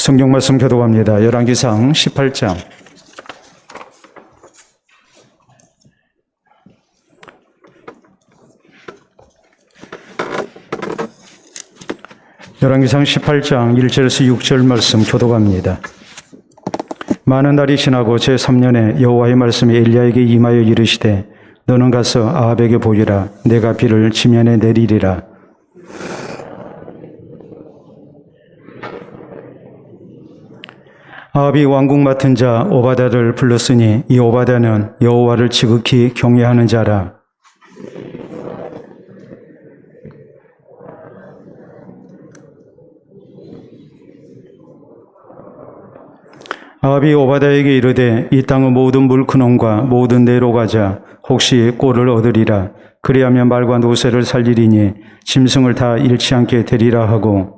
성경 말씀 교독합니다. 열왕기상 18장. 열왕기상 18장 1절에서 6절 말씀 교독합니다. 많은 날이 지나고 제3년에 여호와의 말씀이 엘리야에게 임하여 이르시되 너는 가서 아합에게 보이라. 내가 비를 지면에 내리리라. 아합이 왕궁 맡은 자 오바댜를 불렀으니 이 오바댜는 여호와를 지극히 경외하는 자라. 아합이 오바댜에게 이르되 이 땅의 모든 물 근원과 모든 내로 가자. 혹시 꼴을 얻으리라. 그리하면 말과 노새를 살리리니 짐승을 다 잃지 않게 되리라 하고,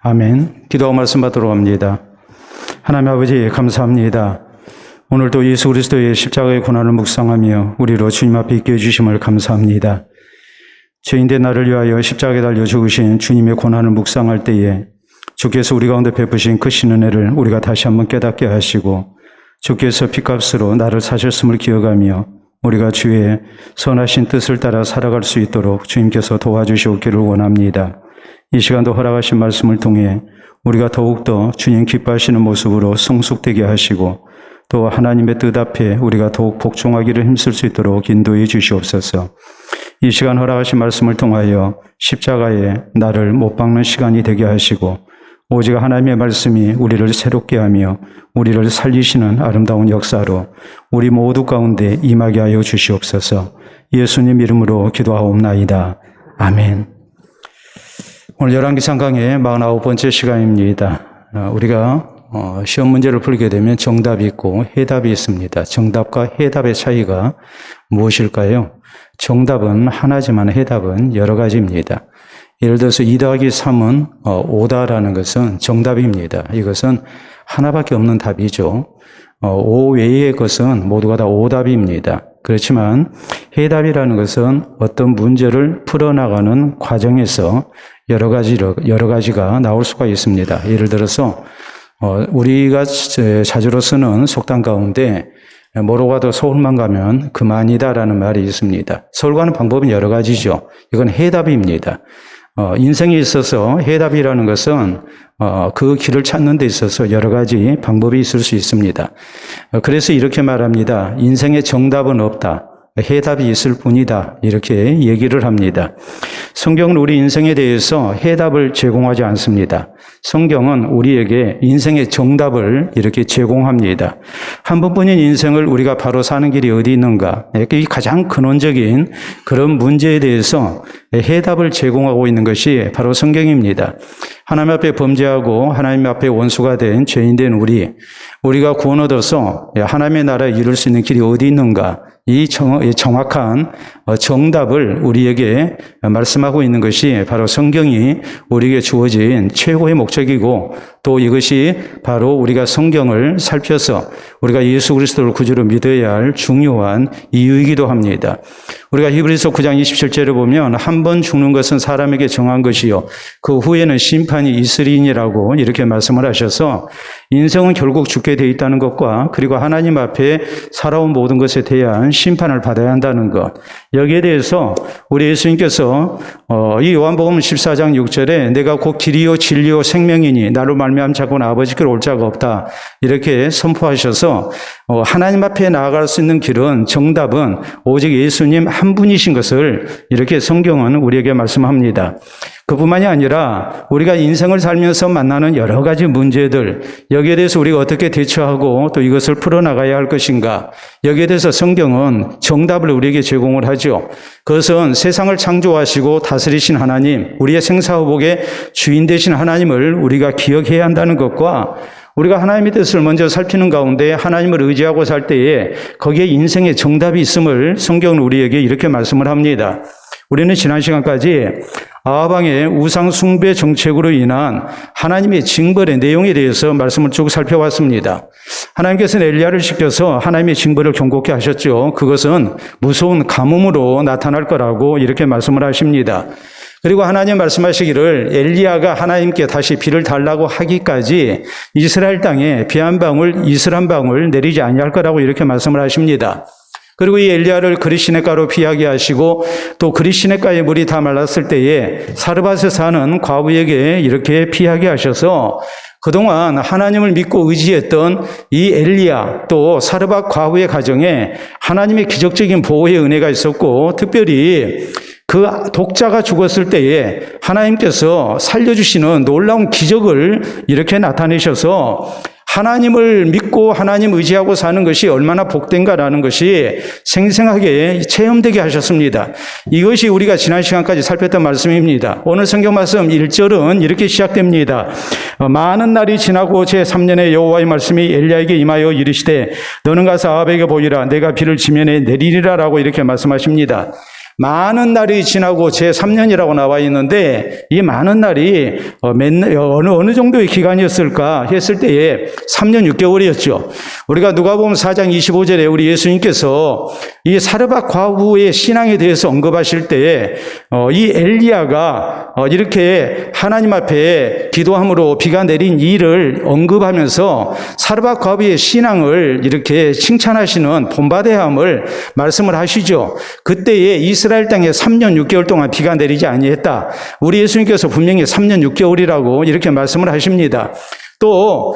아멘. 기도하고 말씀 받도록 합니다. 하나님 아버지 감사합니다. 오늘도 예수 그리스도의 십자가의 고난을 묵상하며 우리로 주님 앞에 있게 해주심을 감사합니다. 죄인된 나를 위하여 십자가에 달려 죽으신 주님의 고난을 묵상할 때에 주께서 우리 가운데 베푸신 크신 은혜를 우리가 다시 한번 깨닫게 하시고, 주께서 핏값으로 나를 사셨음을 기억하며 우리가 주의 선하신 뜻을 따라 살아갈 수 있도록 주님께서 도와주시옵기를 원합니다. 이 시간도 허락하신 말씀을 통해 우리가 더욱더 주님 기뻐하시는 모습으로 성숙되게 하시고, 또 하나님의 뜻 앞에 우리가 더욱 복종하기를 힘쓸 수 있도록 인도해 주시옵소서. 이 시간 허락하신 말씀을 통하여 십자가에 나를 못 박는 시간이 되게 하시고, 오직 하나님의 말씀이 우리를 새롭게 하며 우리를 살리시는 아름다운 역사로 우리 모두 가운데 임하게 하여 주시옵소서. 예수님 이름으로 기도하옵나이다. 아멘. 오늘 열왕기상 강의 49번째 시간입니다. 우리가 시험 문제를 풀게 되면 정답이 있고 해답이 있습니다. 정답과 해답의 차이가 무엇일까요? 정답은 하나지만 해답은 여러 가지입니다. 예를 들어서 2 더하기 3은 5다라는 것은 정답입니다. 이것은 하나밖에 없는 답이죠. 5 외의 것은 모두가 다 오답입니다. 그렇지만 해답이라는 것은 어떤 문제를 풀어나가는 과정에서 여러 가지가 나올 수가 있습니다. 예를 들어서 우리가 자주로 쓰는 속담 가운데 뭐로 가도 서울만 가면 그만이다라는 말이 있습니다. 서울 가는 방법은 여러 가지죠. 이건 해답입니다. 인생에 있어서 해답이라는 것은 그 길을 찾는 데 있어서 여러 가지 방법이 있을 수 있습니다. 그래서 이렇게 말합니다. 인생에 정답은 없다. 해답이 있을 뿐이다. 이렇게 얘기를 합니다. 성경은 우리 인생에 대해서 해답을 제공하지 않습니다. 성경은 우리에게 인생의 정답을 이렇게 제공합니다. 한 번뿐인 인생을 우리가 바로 사는 길이 어디 있는가? 이 가장 근원적인 그런 문제에 대해서 해답을 제공하고 있는 것이 바로 성경입니다. 하나님 앞에 범죄하고 하나님 앞에 원수가 된 죄인된 우리가 구원 얻어서 하나님의 나라에 이룰 수 있는 길이 어디 있는가? 이 정확한 정답을 우리에게 말씀하고 있는 것이 바로 성경이 우리에게 주어진 최고의 목적이고, 또 이것이 바로 우리가 성경을 살펴서 우리가 예수 그리스도를 구주로 믿어야 할 중요한 이유이기도 합니다. 우리가 히브리서 9장 27절에 보면 한 번 죽는 것은 사람에게 정한 것이요 그 후에는 심판이 있으리니라고 이렇게 말씀을 하셔서, 인생은 결국 죽게 돼 있다는 것과 그리고 하나님 앞에 살아온 모든 것에 대한 심판을 받아야 한다는 것, 여기에 대해서 우리 예수님께서 이 요한복음 14장 6절에 내가 곧 길이요 진리요 생명이니 나로 말미암아 자고는 아버지께로 올 자가 없다 이렇게 선포하셔서 하나님 앞에 나아갈 수 있는 길은, 정답은 오직 예수님 한 분이신 것을 이렇게 성경은 우리에게 말씀합니다. 그뿐만이 아니라 우리가 인생을 살면서 만나는 여러 가지 문제들, 여기에 대해서 우리가 어떻게 대처하고 또 이것을 풀어나가야 할 것인가, 여기에 대해서 성경은 정답을 우리에게 제공을 하죠. 그것은 세상을 창조하시고 다스리신 하나님, 우리의 생사후복의 주인 되신 하나님을 우리가 기억해야 한다는 것과, 우리가 하나님의 뜻을 먼저 살피는 가운데 하나님을 의지하고 살 때에 거기에 인생의 정답이 있음을 성경은 우리에게 이렇게 말씀을 합니다. 우리는 지난 시간까지 아합 왕의 우상 숭배 정책으로 인한 하나님의 징벌의 내용에 대해서 말씀을 쭉 살펴봤습니다. 하나님께서는 엘리야를 시켜서 하나님의 징벌을 경고케 하셨죠. 그것은 무서운 가뭄으로 나타날 거라고 이렇게 말씀을 하십니다. 그리고 하나님 말씀하시기를 엘리야가 하나님께 다시 비를 달라고 하기까지 이스라엘 땅에 비 한 방울, 이슬 한 방울 내리지 아니할 거라고 이렇게 말씀을 하십니다. 그리고 이 엘리야를 그릿시냇가로 피하게 하시고 또 그릿시냇가의 물이 다 말랐을 때에 사르밧에 사는 과부에게 이렇게 피하게 하셔서 그동안 하나님을 믿고 의지했던 이 엘리야 또 사르밧 과부의 가정에 하나님의 기적적인 보호의 은혜가 있었고 특별히 그 독자가 죽었을 때에 하나님께서 살려주시는 놀라운 기적을 이렇게 나타내셔서 하나님을 믿고 하나님 의지하고 사는 것이 얼마나 복된가라는 것이 생생하게 체험되게 하셨습니다. 이것이 우리가 지난 시간까지 살폈던 말씀입니다. 오늘 성경 말씀 1절은 이렇게 시작됩니다. 많은 날이 지나고 제3년에 여호와의 말씀이 엘리야에게 임하여 이르시되 너는 가서 아합에게 보이라 내가 비를 지면에 내리리라라고 이렇게 말씀하십니다. 많은 날이 지나고 제3년이라고 나와 있는데 이 많은 날이 어느 정도의 기간이었을까 했을 때에 3년 6개월이었죠. 우리가 누가복음 4장 25절에 우리 예수님께서 이 사르밧 과부의 신앙에 대해서 언급하실 때에 이 엘리야가 이렇게 하나님 앞에 기도함으로 비가 내린 일을 언급하면서 사르밧 과부의 신앙을 이렇게 칭찬하시는 본받아야함을 말씀을 하시죠. 그때에 이스라엘 땅에 3년 6개월 동안 비가 내리지 아니했다. 우리 예수님께서 분명히 3년 6개월이라고 이렇게 말씀을 하십니다. 또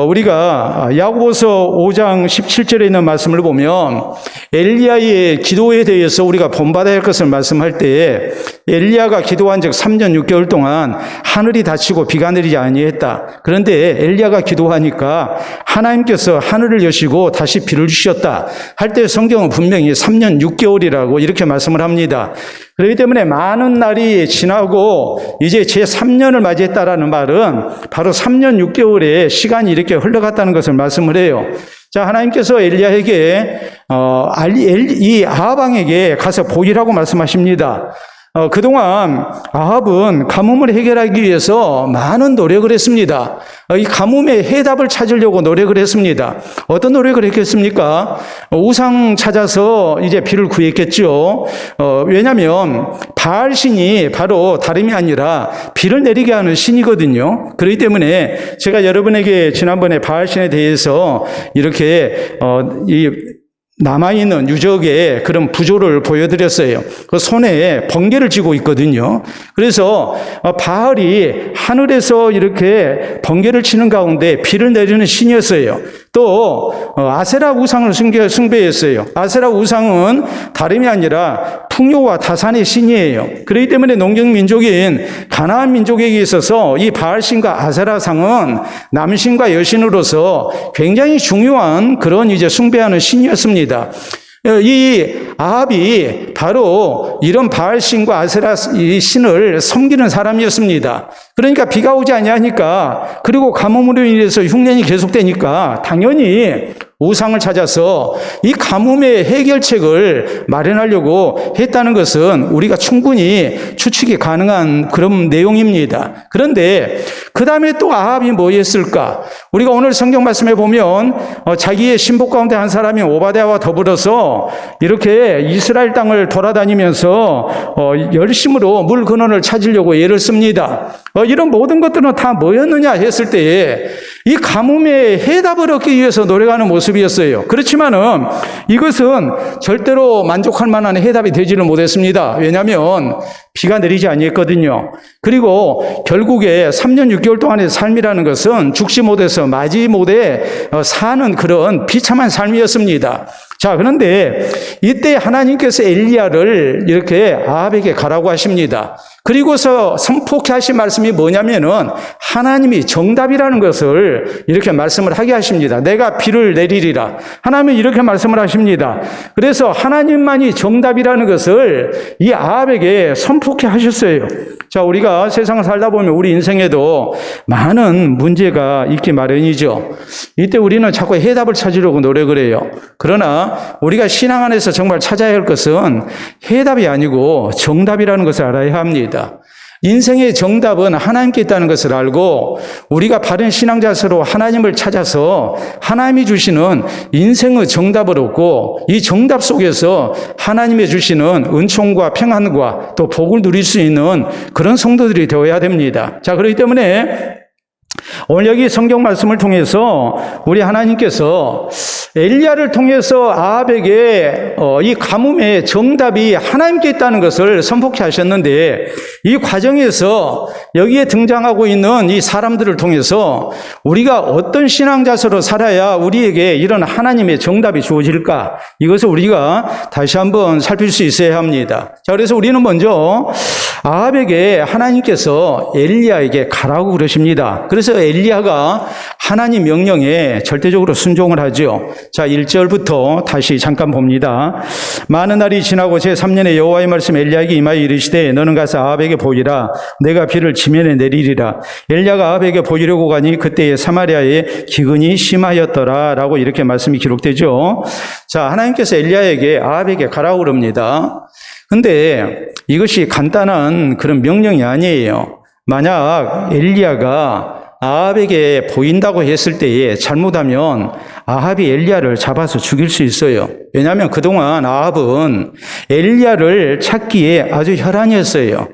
우리가 야고보서 5장 17절에 있는 말씀을 보면 엘리야의 기도에 대해서 우리가 본받아야 할 것을 말씀할 때에 엘리야가 기도한 즉 3년 6개월 동안 하늘이 닫히고 비가 내리지 아니했다. 그런데 엘리야가 기도하니까 하나님께서 하늘을 여시고 다시 비를 주셨다 할 때 성경은 분명히 3년 6개월이라고 이렇게 말씀을 합니다. 그렇기 때문에 많은 날이 지나고 이제 제3년을 맞이했다라는 말은 바로 3년 6개월의 시간이 이렇게 흘러갔다는 것을 말씀을 해요. 자, 하나님께서 엘리야에게 이 아합 왕에게 가서 보이라고 말씀하십니다. 그동안 아합은 가뭄을 해결하기 위해서 많은 노력을 했습니다. 이 가뭄의 해답을 찾으려고 노력을 했습니다. 어떤 노력을 했겠습니까? 우상 찾아서 이제 비를 구했겠죠. 왜냐하면 바알 신이 바로 다름이 아니라 비를 내리게 하는 신이거든요. 그렇기 때문에 제가 여러분에게 지난번에 바알 신에 대해서 이렇게 남아있는 유적의 그런 부조를 보여드렸어요. 그 손에 번개를 쥐고 있거든요. 그래서 바알이 하늘에서 이렇게 번개를 치는 가운데 비를 내리는 신이었어요. 또 아세라 우상을 숭배했어요. 아세라 우상은 다름이 아니라 풍요와 다산의 신이에요. 그렇기 때문에 농경민족인 가나안 민족에게 있어서 이 바알신과 아세라상은 남신과 여신으로서 굉장히 중요한 그런 이제 숭배하는 신이었습니다. 이 아합이 바로 이런 바알신과 아세라 이 신을 섬기는 사람이었습니다. 그러니까 비가 오지 아니하니까 그리고 가뭄으로 인해서 흉년이 계속되니까 당연히 우상을 찾아서 이 가뭄의 해결책을 마련하려고 했다는 것은 우리가 충분히 추측이 가능한 그런 내용입니다. 그런데 그 다음에 또 아합이 뭐 했을까? 우리가 오늘 성경 말씀에 보면 자기의 신복 가운데 한 사람이 오바댜와 더불어서 이렇게 이스라엘 땅을 돌아다니면서 열심으로 물 근원을 찾으려고 애를 씁니다. 이런 모든 것들은 다 뭐였느냐 했을 때에 이 가뭄의 해답을 얻기 위해서 노력하는 모습이었어요. 그렇지만은 이것은 절대로 만족할 만한 해답이 되지를 못했습니다. 왜냐하면 비가 내리지 아니했거든요. 그리고 결국에 3년 6개월 동안의 삶이라는 것은 죽지 못해서 맞이 못해 사는 그런 비참한 삶이었습니다. 자, 그런데 이때 하나님께서 엘리야를 이렇게 아합에게 가라고 하십니다. 그리고서 선포케 하신 말씀이 뭐냐면은 하나님이 정답이라는 것을 이렇게 말씀을 하게 하십니다. 내가 비를 내리리라. 하나님은 이렇게 말씀을 하십니다. 그래서 하나님만이 정답이라는 것을 이 아합에게 선포케 하셨어요. 자, 우리가 세상을 살다 보면 우리 인생에도 많은 문제가 있기 마련이죠. 이때 우리는 자꾸 해답을 찾으려고 노력을 해요. 그러나 우리가 신앙 안에서 정말 찾아야 할 것은 해답이 아니고 정답이라는 것을 알아야 합니다. 인생의 정답은 하나님께 있다는 것을 알고 우리가 바른 신앙자세로 하나님을 찾아서 하나님이 주시는 인생의 정답을 얻고 이 정답 속에서 하나님이 주시는 은총과 평안과 또 복을 누릴 수 있는 그런 성도들이 되어야 됩니다. 자, 그렇기 때문에 오늘 여기 성경 말씀을 통해서 우리 하나님께서 엘리야를 통해서 아합에게 이 가뭄의 정답이 하나님께 있다는 것을 선포케 하셨는데, 이 과정에서 여기에 등장하고 있는 이 사람들을 통해서 우리가 어떤 신앙자세로 살아야 우리에게 이런 하나님의 정답이 주어질까, 이것을 우리가 다시 한번 살필 수 있어야 합니다. 자, 그래서 우리는 먼저 아합에게 하나님께서 엘리야에게 가라고 그러십니다. 그래서 엘리야가 하나님 명령에 절대적으로 순종을 하죠. 자, 1절부터 다시 잠깐 봅니다. 많은 날이 지나고 제3년에 여호와의 말씀 엘리야에게 임하여 이르시되 너는 가서 아합에게 보이라. 내가 비를 지면에 내리리라. 엘리야가 아합에게 보이려고 가니 그때에 사마리아에 기근이 심하였더라 라고 이렇게 말씀이 기록되죠. 자, 하나님께서 엘리야에게 아합에게 가라고 그럽니다. 근데 이것이 간단한 그런 명령이 아니에요. 만약 엘리야가 아합에게 보인다고 했을 때에 잘못하면 아합이 엘리야를 잡아서 죽일 수 있어요. 왜냐하면 그동안 아합은 엘리야를 찾기에 아주 혈안이었어요.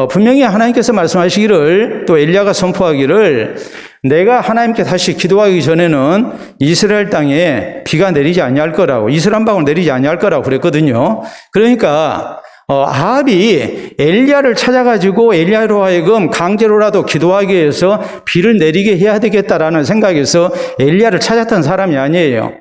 분명히 하나님께서 말씀하시기를, 또 엘리야가 선포하기를, 내가 하나님께 다시 기도하기 전에는 이스라엘 땅에 비가 내리지 아니할 거라고, 이슬 한 방울 내리지 아니할 거라고 그랬거든요. 그러니까 아합이 엘리야를 찾아가지고 엘리야로 하여금 강제로라도 기도하기 위해서 비를 내리게 해야 되겠다라는 생각에서 엘리야를 찾았던 사람이 아니에요.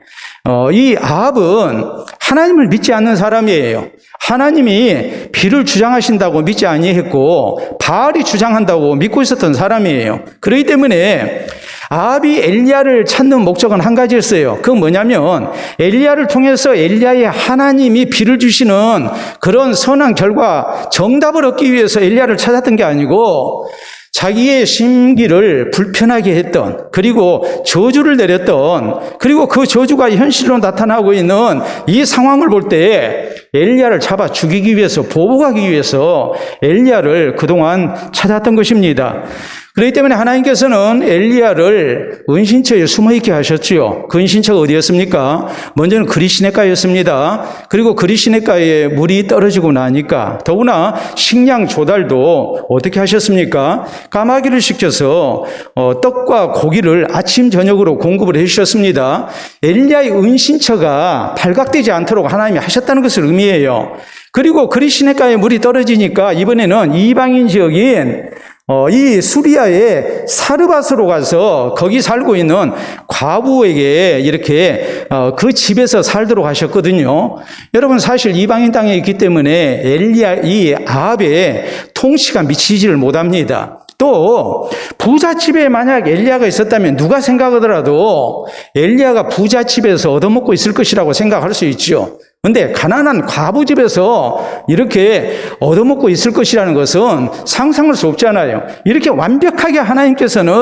이 아합은 하나님을 믿지 않는 사람이에요. 하나님이 비를 주장하신다고 믿지 아니했고 바알이 주장한다고 믿고 있었던 사람이에요. 그렇기 때문에 아합이 엘리야를 찾는 목적은 한 가지였어요. 그건 뭐냐면 엘리야를 통해서 엘리야의 하나님이 비를 주시는 그런 선한 결과, 정답을 얻기 위해서 엘리야를 찾았던 게 아니고 자기의 심기를 불편하게 했던, 그리고 저주를 내렸던, 그리고 그 저주가 현실로 나타나고 있는 이 상황을 볼 때 엘리야를 잡아 죽이기 위해서, 보복하기 위해서 엘리야를 그동안 찾았던 것입니다. 그렇기 때문에 하나님께서는 엘리야를 은신처에 숨어있게 하셨지요. 그 은신처가 어디였습니까? 먼저는 그리시네가였습니다. 그리고 그리시네가에 물이 떨어지고 나니까 더구나 식량 조달도 어떻게 하셨습니까? 까마귀를 시켜서 떡과 고기를 아침 저녁으로 공급을 해주셨습니다. 엘리야의 은신처가 발각되지 않도록 하나님이 하셨다는 것을 의미해요. 그리고 그리시네가에 물이 떨어지니까 이번에는 이방인 지역인 이 수리아의 사르밧으로 가서 거기 살고 있는 과부에게 이렇게 그 집에서 살도록 하셨거든요. 여러분, 사실 이방인 땅에 있기 때문에 이 아합의 통치가 미치지를 못합니다. 또 부잣집에 만약 엘리야가 있었다면 누가 생각하더라도 엘리야가 부잣집에서 얻어먹고 있을 것이라고 생각할 수 있죠. 그런데 가난한 과부집에서 이렇게 얻어먹고 있을 것이라는 것은 상상할 수 없잖아요. 이렇게 완벽하게 하나님께서는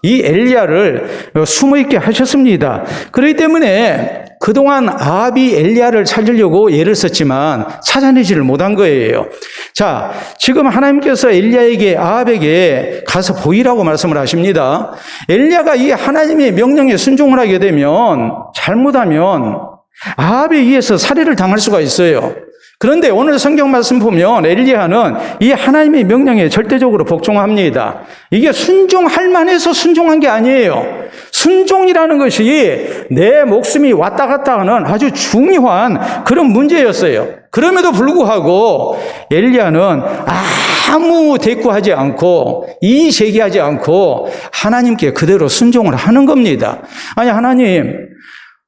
이 엘리야를 숨어있게 하셨습니다. 그렇기 때문에 그동안 아합이 엘리야를 찾으려고 애를 썼지만 찾아내지를 못한 거예요. 자, 지금 하나님께서 엘리야에게, 아합에게 가서 보이라고 말씀을 하십니다. 엘리야가 이 하나님의 명령에 순종을 하게 되면, 잘못하면 아합에 의해서 살해를 당할 수가 있어요. 그런데 오늘 성경 말씀 보면 엘리야는 이 하나님의 명령에 절대적으로 복종합니다. 이게 순종할 만해서 순종한 게 아니에요. 순종이라는 것이 내 목숨이 왔다 갔다 하는 아주 중요한 그런 문제였어요. 그럼에도 불구하고 엘리야는 아무 대꾸하지 않고 이의 제기하지 않고 하나님께 그대로 순종을 하는 겁니다. 아니, 하나님,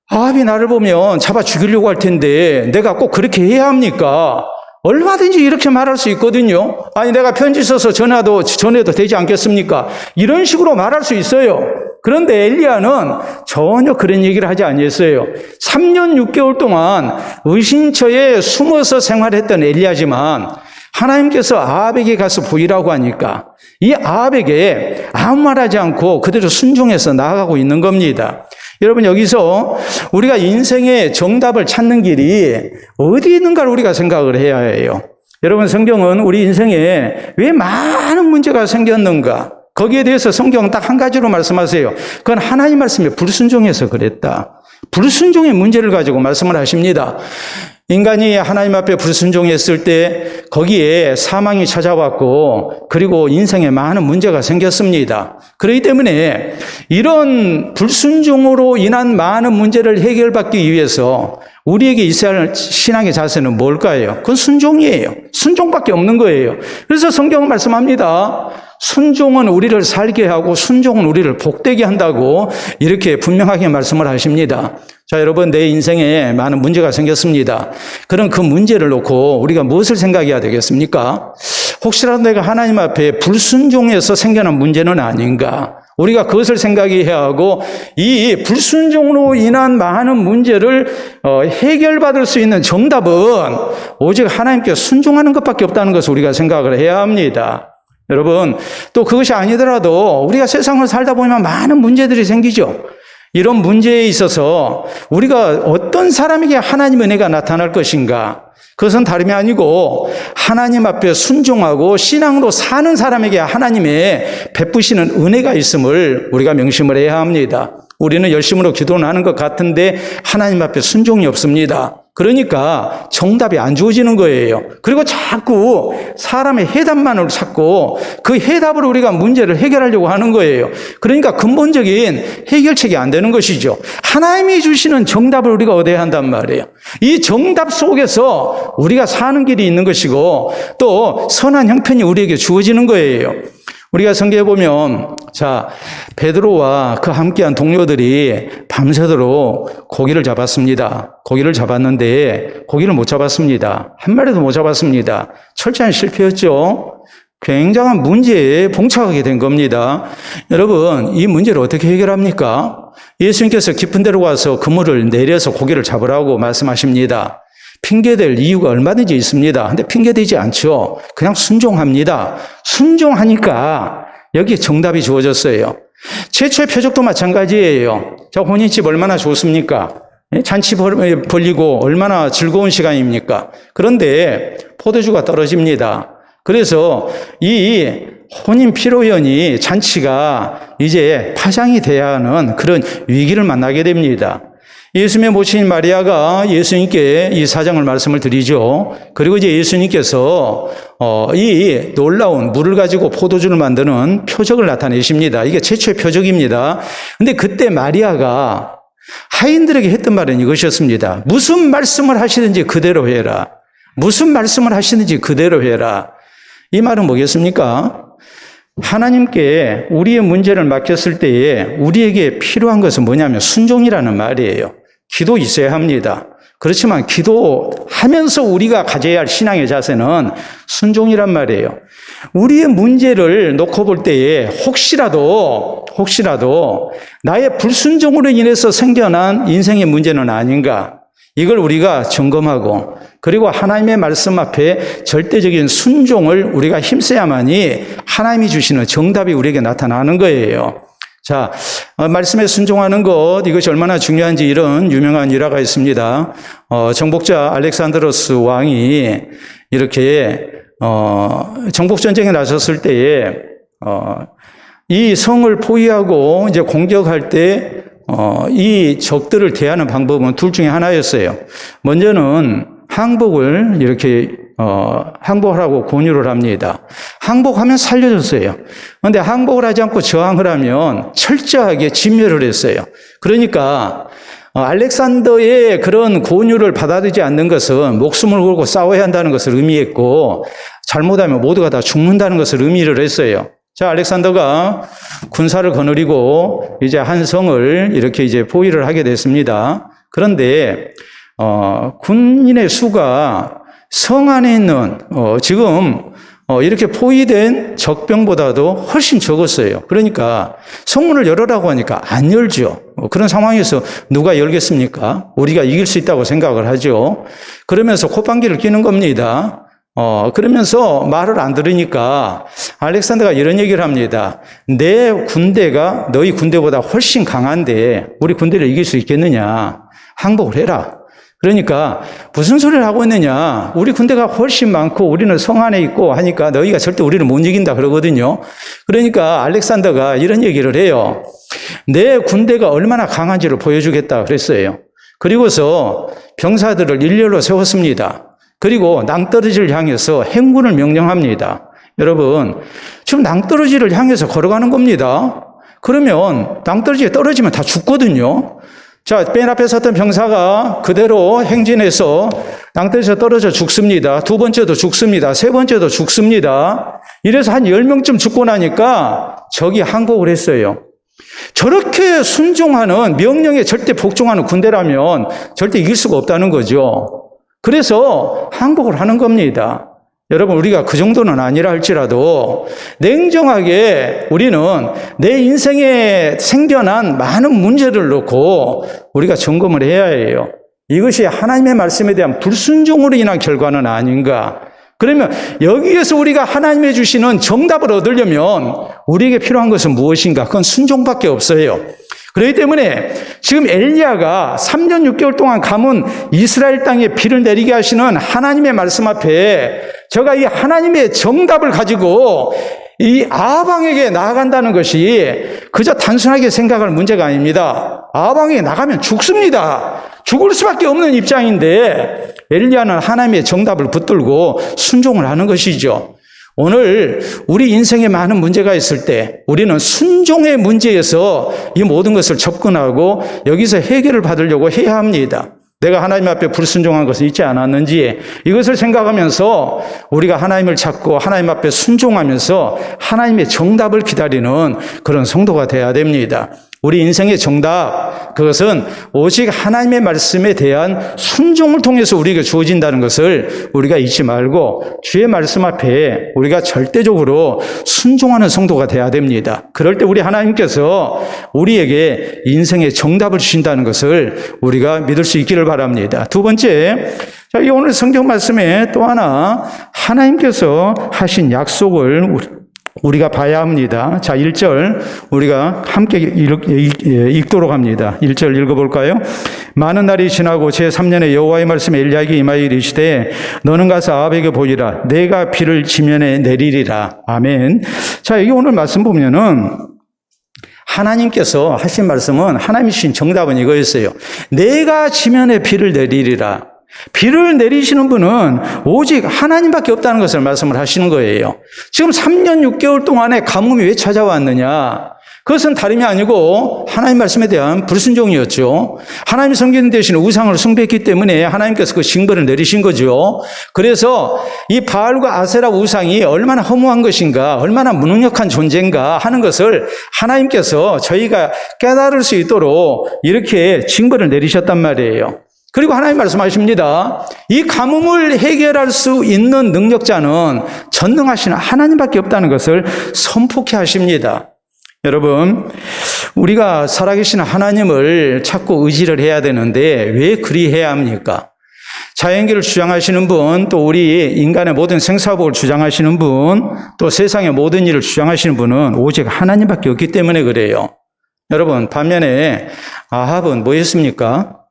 아합이 나를 보면 잡아 죽이려고 할 텐데 내가 꼭 그렇게 해야 합니까? 얼마든지 이렇게 말할 수 있거든요. 아니, 내가 편지 써서 전해도 되지 않겠습니까? 이런 식으로 말할 수 있어요. 그런데 엘리야는 전혀 그런 얘기를 하지 아니했어요. 3년 6개월 동안 의신처에 숨어서 생활했던 엘리야지만 하나님께서 아합에게 가서 보이라고 하니까 이 아합에게 아무 말하지 않고 그대로 순종해서 나아가고 있는 겁니다. 여러분, 여기서 우리가 인생의 정답을 찾는 길이 어디 있는가를 우리가 생각을 해야 해요. 여러분, 성경은 우리 인생에 왜 많은 문제가 생겼는가? 거기에 대해서 성경은 딱 한 가지로 말씀하세요. 그건 하나님 말씀에 불순종해서 그랬다. 불순종의 문제를 가지고 말씀을 하십니다. 인간이 하나님 앞에 불순종했을 때 거기에 사망이 찾아왔고 그리고 인생에 많은 문제가 생겼습니다. 그렇기 때문에 이런 불순종으로 인한 많은 문제를 해결받기 위해서 우리에게 있어야 할 신앙의 자세는 뭘까요? 그건 순종이에요. 순종밖에 없는 거예요. 그래서 성경은 말씀합니다. 순종은 우리를 살게 하고 순종은 우리를 복되게 한다고 이렇게 분명하게 말씀을 하십니다. 자, 여러분, 내 인생에 많은 문제가 생겼습니다. 그럼 그 문제를 놓고 우리가 무엇을 생각해야 되겠습니까? 혹시라도 내가 하나님 앞에 불순종해서 생겨난 문제는 아닌가? 우리가 그것을 생각해야 하고 이 불순종으로 인한 많은 문제를 해결받을 수 있는 정답은 오직 하나님께 순종하는 것밖에 없다는 것을 우리가 생각을 해야 합니다. 여러분, 또 그것이 아니더라도 우리가 세상을 살다 보면 많은 문제들이 생기죠. 이런 문제에 있어서 우리가 어떤 사람에게 하나님의 은혜가 나타날 것인가? 그것은 다름이 아니고 하나님 앞에 순종하고 신앙으로 사는 사람에게 하나님의 베푸시는 은혜가 있음을 우리가 명심을 해야 합니다. 우리는 열심으로 기도는 하는 것 같은데 하나님 앞에 순종이 없습니다. 그러니까 정답이 안 주어지는 거예요. 그리고 자꾸 사람의 해답만을 찾고 그 해답으로 우리가 문제를 해결하려고 하는 거예요. 그러니까 근본적인 해결책이 안 되는 것이죠. 하나님이 주시는 정답을 우리가 얻어야 한단 말이에요. 이 정답 속에서 우리가 사는 길이 있는 것이고 또 선한 형편이 우리에게 주어지는 거예요. 우리가 성경에 보면 자, 베드로와 그 함께한 동료들이 밤새도록 고기를 잡았습니다. 고기를 잡았는데 고기를 못 잡았습니다. 한 마리도 못 잡았습니다. 철저한 실패였죠. 굉장한 문제에 봉착하게 된 겁니다. 여러분, 이 문제를 어떻게 해결합니까? 예수님께서 깊은 데로 가서 그물을 내려서 고기를 잡으라고 말씀하십니다. 핑계댈 이유가 얼마든지 있습니다. 근데 핑계대지 않죠. 그냥 순종합니다. 순종하니까 여기에 정답이 주어졌어요. 최초의 표적도 마찬가지예요. 자, 혼인집 얼마나 좋습니까? 잔치 벌리고 얼마나 즐거운 시간입니까? 그런데 포도주가 떨어집니다. 그래서 이 혼인 피로연이 잔치가 이제 파장이 돼야 하는 그런 위기를 만나게 됩니다. 예수님의 모친 마리아가 예수님께 이 사정을 말씀을 드리죠. 그리고 이제 예수님께서 이 놀라운 물을 가지고 포도주를 만드는 표적을 나타내십니다. 이게 최초의 표적입니다. 근데 그때 마리아가 하인들에게 했던 말은 이것이었습니다. 무슨 말씀을 하시든지 그대로 해라. 무슨 말씀을 하시든지 그대로 해라. 이 말은 뭐겠습니까? 하나님께 우리의 문제를 맡겼을 때에 우리에게 필요한 것은 뭐냐면 순종이라는 말이에요. 기도 있어야 합니다. 그렇지만 기도하면서 우리가 가져야 할 신앙의 자세는 순종이란 말이에요. 우리의 문제를 놓고 볼 때에 혹시라도 나의 불순종으로 인해서 생겨난 인생의 문제는 아닌가? 이걸 우리가 점검하고 그리고 하나님의 말씀 앞에 절대적인 순종을 우리가 힘써야만이 하나님이 주시는 정답이 우리에게 나타나는 거예요. 자, 말씀에 순종하는 것, 이것이 얼마나 중요한지 이런 유명한 일화가 있습니다. 정복자 알렉산드로스 왕이 이렇게 정복전쟁에 나섰을 때에 이 성을 포위하고 이제 공격할 때 이 적들을 대하는 방법은 둘 중에 하나였어요. 먼저는 항복을 이렇게 항복하라고 권유를 합니다. 항복하면 살려줬어요. 그런데 항복을 하지 않고 저항을 하면 철저하게 진멸을 했어요. 그러니까 알렉산더의 그런 권유를 받아들이지 않는 것은 목숨을 걸고 싸워야 한다는 것을 의미했고 잘못하면 모두가 다 죽는다는 것을 의미를 했어요. 자, 알렉산더가 군사를 거느리고 이제 한 성을 이렇게 이제 포위를 하게 됐습니다. 그런데 군인의 수가 성 안에 있는 지금 이렇게 포위된 적병보다도 훨씬 적었어요. 그러니까 성문을 열으라고 하니까 안 열죠. 그런 상황에서 누가 열겠습니까? 우리가 이길 수 있다고 생각을 하죠. 그러면서 콧방귀를 뀌는 겁니다. 그러면서 말을 안 들으니까 알렉산더가 이런 얘기를 합니다. 내 군대가 너희 군대보다 훨씬 강한데 우리 군대를 이길 수 있겠느냐? 항복을 해라. 그러니까 무슨 소리를 하고 있느냐. 우리 군대가 훨씬 많고 우리는 성 안에 있고 하니까 너희가 절대 우리를 못 이긴다 그러거든요. 그러니까 알렉산더가 이런 얘기를 해요. 내 군대가 얼마나 강한지를 보여주겠다 그랬어요. 그리고서 병사들을 일렬로 세웠습니다. 그리고 낭떠러지를 향해서 행군을 명령합니다. 여러분, 지금 낭떠러지를 향해서 걸어가는 겁니다. 그러면 낭떠러지에 떨어지면 다 죽거든요. 자, 맨 앞에 섰던 병사가 그대로 행진해서 낭떠러지에서 떨어져 죽습니다. 두 번째도 죽습니다. 세 번째도 죽습니다. 이래서 한 10명쯤 죽고 나니까 적이 항복을 했어요. 저렇게 순종하는, 명령에 절대 복종하는 군대라면 절대 이길 수가 없다는 거죠. 그래서 항복을 하는 겁니다. 여러분, 우리가 그 정도는 아니라 할지라도 냉정하게 우리는 내 인생에 생겨난 많은 문제를 놓고 우리가 점검을 해야 해요. 이것이 하나님의 말씀에 대한 불순종으로 인한 결과는 아닌가. 그러면 여기에서 우리가 하나님이 주시는 정답을 얻으려면 우리에게 필요한 것은 무엇인가? 그건 순종밖에 없어요. 그렇기 때문에 지금 엘리야가 3년 6개월 동안 가문 이스라엘 땅에 비를 내리게 하시는 하나님의 말씀 앞에 제가 이 하나님의 정답을 가지고 이 아합왕에게 나아간다는 것이 그저 단순하게 생각할 문제가 아닙니다. 아합왕에게 나가면 죽습니다. 죽을 수밖에 없는 입장인데 엘리야는 하나님의 정답을 붙들고 순종을 하는 것이죠. 오늘 우리 인생에 많은 문제가 있을 때 우리는 순종의 문제에서 이 모든 것을 접근하고 여기서 해결을 받으려고 해야 합니다. 내가 하나님 앞에 불순종한 것은 있지 않았는지 이것을 생각하면서 우리가 하나님을 찾고 하나님 앞에 순종하면서 하나님의 정답을 기다리는 그런 성도가 돼야 됩니다. 우리 인생의 정답, 그것은 오직 하나님의 말씀에 대한 순종을 통해서 우리에게 주어진다는 것을 우리가 잊지 말고 주의 말씀 앞에 우리가 절대적으로 순종하는 성도가 돼야 됩니다. 그럴 때 우리 하나님께서 우리에게 인생의 정답을 주신다는 것을 우리가 믿을 수 있기를 바랍니다. 두 번째, 이 오늘 성경 말씀에 또 하나 하나님께서 하신 약속을 우리가 봐야 합니다. 자, 1절 우리가 함께 읽도록 합니다. 1절 읽어볼까요? 많은 날이 지나고 제3년에 여호와의 말씀에 엘리야에게 임하여 이르시되 너는 가서 아합에게 보이라. 내가 비를 지면에 내리리라. 아멘. 자, 여기 오늘 말씀 보면은 하나님께서 하신 말씀은 하나님이 주신 정답은 이거였어요. 내가 지면에 비를 내리리라. 비를 내리시는 분은 오직 하나님밖에 없다는 것을 말씀을 하시는 거예요. 지금 3년 6개월 동안에 가뭄이 왜 찾아왔느냐? 그것은 다름이 아니고 하나님 말씀에 대한 불순종이었죠. 하나님이 섬기는 대신 우상을 숭배했기 때문에 하나님께서 그 징벌을 내리신 거죠. 그래서 이 바알과 아세라 우상이 얼마나 허무한 것인가, 얼마나 무능력한 존재인가 하는 것을 하나님께서 저희가 깨달을 수 있도록 이렇게 징벌을 내리셨단 말이에요. 그리고 하나님 말씀하십니다. 이 가뭄을 해결할 수 있는 능력자는 전능하신 하나님밖에 없다는 것을 선포케 하십니다. 여러분, 우리가 살아계신 하나님을 찾고 의지를 해야 되는데 왜 그리 해야 합니까? 자연계를 주장하시는 분, 또 우리 인간의 모든 생사복을 주장하시는 분, 또 세상의 모든 일을 주장하시는 분은 오직 하나님밖에 없기 때문에 그래요. 여러분, 반면에 아합은 뭐 했습니까?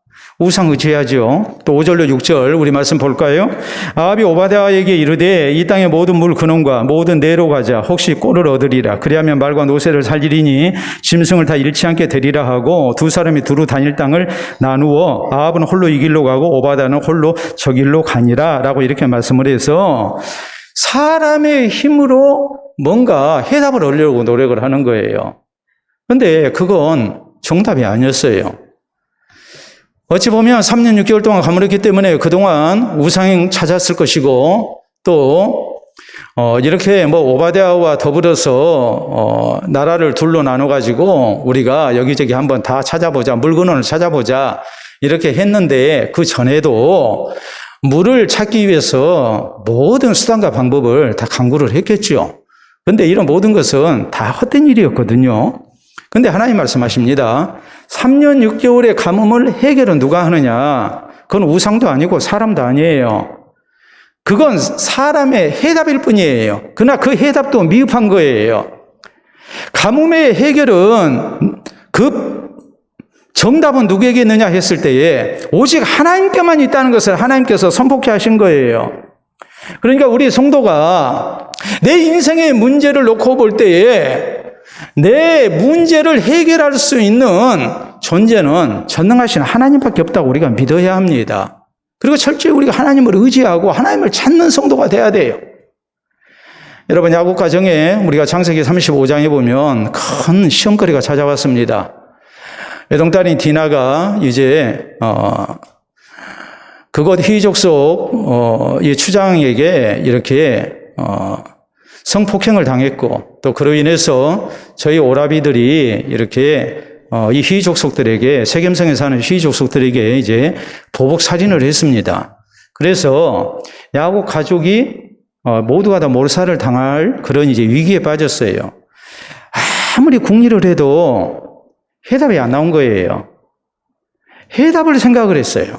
우상 의지하죠. 또 5절로 6절 우리 말씀 볼까요? 아합이 오바댜에게 이르되 이 땅의 모든 물 근원과 모든 내로 가자. 혹시 꼴을 얻으리라. 그리하면 말과 노새를 살리리니 짐승을 다 잃지 않게 되리라 하고 두 사람이 두루 다닐 땅을 나누어 아합은 홀로 이 길로 가고 오바댜는 홀로 저 길로 가니라 라고 이렇게 말씀을 해서 사람의 힘으로 뭔가 해답을 얻으려고 노력을 하는 거예요. 그런데 그건 정답이 아니었어요. 어찌 보면 3년 6개월 동안 가물었기 때문에 그동안 우상 찾았을 것이고 또 이렇게 뭐 오바댜와 더불어서 나라를 둘로 나눠가지고 우리가 여기저기 한번 다 찾아보자, 물 근원을 찾아보자 이렇게 했는데 그 전에도 물을 찾기 위해서 모든 수단과 방법을 다 강구를 했겠죠. 그런데 이런 모든 것은 다 헛된 일이었거든요. 근데 하나님 말씀하십니다. 3년 6개월의 가뭄을 해결은 누가 하느냐? 그건 우상도 아니고 사람도 아니에요. 그건 사람의 해답일 뿐이에요. 그러나 그 해답도 미흡한 거예요. 가뭄의 해결은 정답은 누구에게 있느냐 했을 때에 오직 하나님께만 있다는 것을 하나님께서 선포케 하신 거예요. 그러니까 우리 성도가 내 인생의 문제를 놓고 볼 때에 내 문제를 해결할 수 있는 존재는 전능하신 하나님밖에 없다고 우리가 믿어야 합니다. 그리고 철저히 우리가 하나님을 의지하고 하나님을 찾는 성도가 돼야 돼요. 여러분, 야곱 가정에 우리가 창세기 35장에 보면 큰 시험거리가 찾아왔습니다. 외동딸인 디나가 이제 그곳 히족속 이 추장에게 이렇게 성폭행을 당했고, 또 그로 인해서 저희 오라비들이 이렇게 이 히족속들에게, 세겜성에 사는 히족속들에게 이제 보복 살인을 했습니다. 그래서 야곱 가족이 모두가 다 몰살을 당할 그런 이제 위기에 빠졌어요. 아무리 궁리를 해도 해답이 안 나온 거예요. 해답을 생각을 했어요.